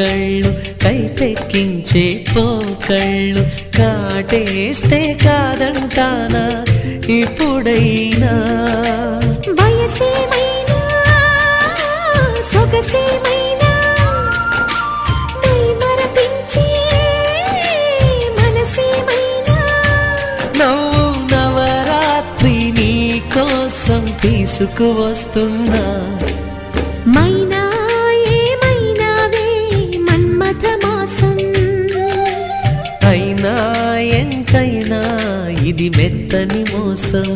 కళ్ళు కైపెక్కించే పోకళ్ళు కాటేస్తే కాదంటానా ఇప్పుడైనా వయసేమైనా సొగసేమైనా మరపించే మనసేమైనా నవ్వు నవరాత్రి నీ కోసం తీసుకువస్తున్నా మైనా ఏమైనావే మన్మథ మాసం అయినా ఎంతైనా ఇది మెత్తని మోసం